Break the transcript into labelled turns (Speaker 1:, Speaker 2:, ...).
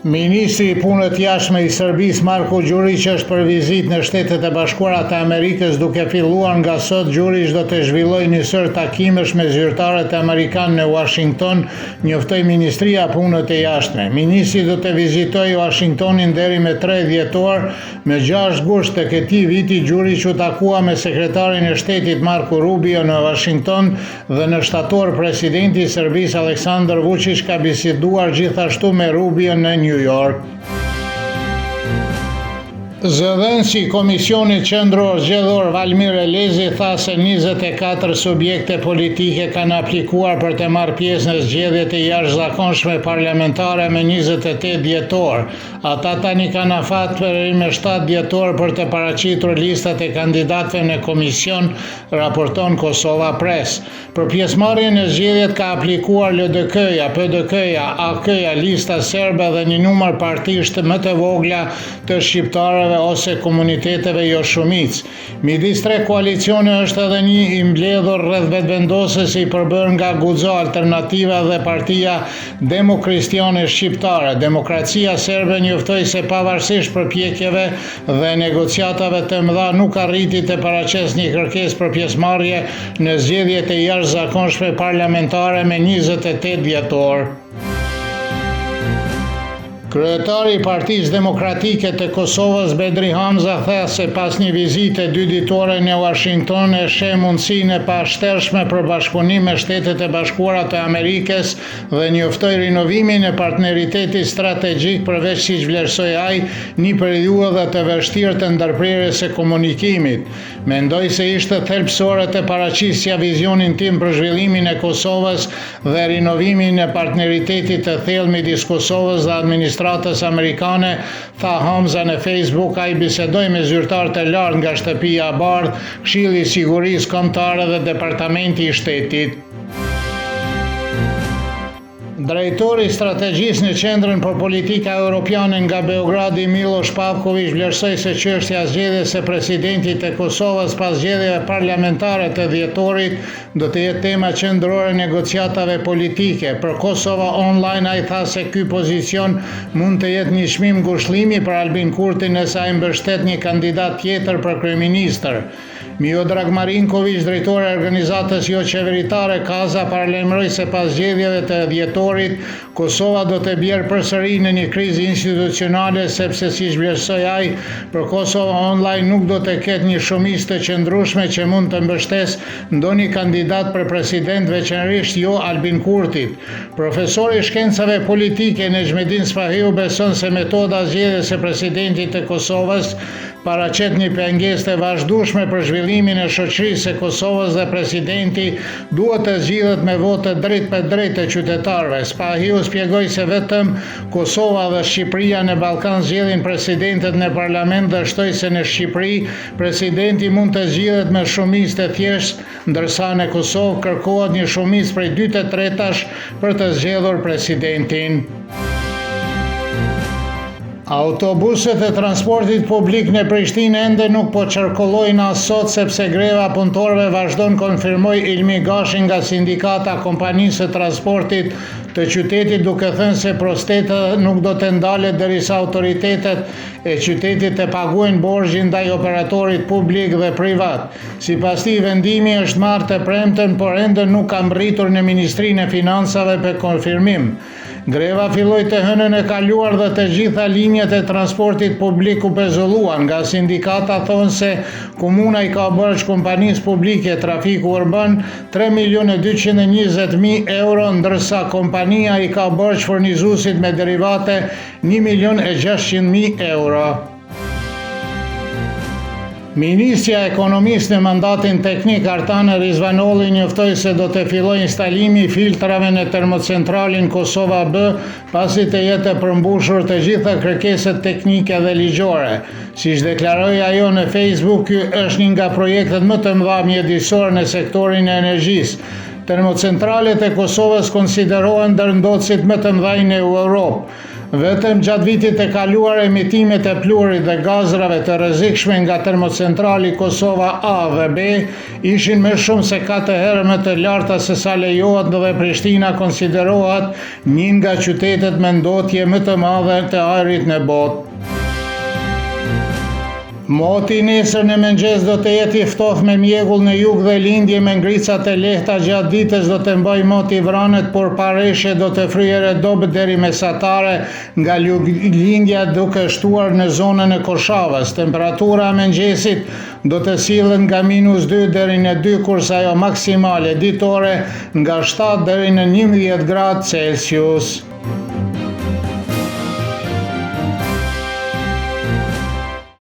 Speaker 1: Ministri i Punës Jashtme i Serbisë Marko Đurić është për vizitë në Shtetet e Bashkuara të Amerikës, duke filluar nga sot. Đurić do të zhvillojë një sër takimesh me zyrtarët amerikanë në Washington, njoftoi Ministria e Punës së Jashtme. Ministri do të vizitojë Washingtonin deri me 3 dhjetor. Me 6 gusht të këtij viti Đurić u takua me sekretarin e shtetit Marko Rubio në Washington dhe në shtator presidenti i Serbisë Aleksandar Vučić ka biseduar gjithashtu me Rubio në New York. Zëdhënësi i Komisionit Qendror Zgjedhor Valmir Elezi tha se 24 subjekte politike kanë aplikuar për të marrë pjesë në zgjedhjet e jashtëzakonshme parlamentare me 28 dhjetor. Ata tani kanë afat për me 7 dhjetor për të paraqitur listat e kandidatëve në komision, raporton Kosova Press. Për pjesëmarrjen në zgjedhjet ka aplikuar LDK-ja, PDK-ja, AK-ja, lista serbe dhe një numër partish më të vogla të shqiptarëve ose komuniteteve jo shumicë. Midis 3 koalicione është edhe një i mbledhur rreth vetëvendosës i përbërë nga Guxo Alternativa dhe Partia Demokristiane Shqiptare. Demokracia serbe njoftoi se pavarësisht përpjekjeve dhe negociatave të mëdha nuk arriti të paraqesë një kërkesë për pjesëmarrje në zgjedhjet e jashtëzakonshme parlamentare me 28 dhjetor. Kryetari i Partisë Demokratike të Kosovës Bedri Hamza tha se pas një vizite 2 ditore në Washington e sheh mundësinë e pashtershme për bashkëpunim me Shtetet e Bashkuara të Amerikës dhe njoftoi rinovimin e partneritetit strategjik, përveç siç vlerësoi ai një periudhë të vështirë të ndërprerjes së komunikimit. Mendoi se ishte thelbësore të paraqisja vizionin tim për zhvillimin e Kosovës dhe rinovimin e partneritetit të thellë midis Kosovës dhe administratës amerikane, tha Hamza në Facebook. Ai bisedoi me zyrtar të lartë nga Shtëpia e Bardhë, Këshilli i Sigurisë Kombëtare dhe Departamenti i Shtetit. Drejtori i strategjisë në Qendrën për Politika Europiane nga Beogradi Miloš Pavković vlerësoi se çështja e zgjedhjes së presidentit të Kosovës pas zgjedhjeve parlamentare të dhjetorit do të jetë tema qendrore negociatave politike. Për Kosova Online ai tha se ky pozicion mund të jetë një çmim ngushëllimi për Albin Kurti nëse ai mbështet një kandidat tjetër për kryeministër. Miodrag Marinković, drejtori i organizatës jo qeveritare Kaza, paralajmëroi se pas zgjedhjeve të dhjetorit Kosova do të bjerë përsëri në një krizë institucionale, sepse siç vlerësoi ai, për Kosova Online nuk do të ketë një shumicë të qëndrueshme që mund të mbështesë ndonjë kandidat për president, veçanërisht jo Albin Kurtit. Profesori i shkencave politike Nejmedin Spahiu beson se metoda zgjedhjes së presidentit të Kosovës paraqet një pengesë të vazhdueshme për zhvillimin e shoqërisë së Kosovës dhe presidenti duhet të zgjidhet me votë drejt për drejt të qytetarëve. Spahiu shpjegoi se vetëm Kosova dhe Shqipëria në Ballkan zgjedhin presidentët në parlament dhe shtoi se në Shqipëri presidenti mund të zgjidhet me shumicë të thjeshtë, ndërsa në Kosovë kërkohet një shumicë prej 2/3 për të zgjedhur presidentin. Autobuset e transportit publik në Prishtinë ende nuk po qarkullojnë as sot sepse greva punëtorëve vazhdon, konfirmoi Ilmi Gashi nga Sindikata Kompanisë së Transportit të qytetit, duke thënë se protesta nuk do të ndalet derisa autoritetet e qytetit të paguajnë borxhin ndaj operatorit publik dhe privat. Sipas tij, vendimi është marrë të premten, por ende nuk ka mbërritur në Ministrinë e Financave për konfirmim. Greva filloi të hënën e kaluar dhe të gjitha linjat e transportit publik u pezulluan. Nga sindikata thonë se komuna i ka bërë kompanisë publike trafiku urban 3.220.000 euro, ndërsa kompania i ka bërë furnizuesit me derivate 1.600.000 euro. Ministrja e Ekonomisë në mandatin teknik Artane Rizvanolli njoftoi se do të fillojë instalimi i filtrave në termocentralin Kosova B pasi të jetë përmbushur të gjitha kërkesat teknike dhe ligjore. Siç deklaroi ajo në Facebook, ky është një nga projektet më të mëdha mjedisore në sektorin e energjisë. Termocentralet e Kosovës konsiderohen ndër ndotësit më të mëdhenj në Europë. Vetëm gjatë vitit e kaluar emitimet e pluhurit dhe gazrave të rrezikshme nga termocentrali Kosova A dhe B ishin më shumë se 4 herë më të larta se sa lejohet dhe Prishtina konsiderohet një nga qytetet me ndotje më të madhe të ajrit në botë. Moti nesër në mëngjes do të jetë i ftohtë me mjegull në jug dhe lindje me ngricat e lehta gjatë ditës do të mbajë moti vranet, por pareshje do të fryerë dobët deri mesatare nga lindja duke shtuar në zonën e Koshavës. Temperatura e mëngjesit do të sillet nga -2 deri në 2, kurse ajo maksimale ditore nga 7 deri në 11 gradë Celsius.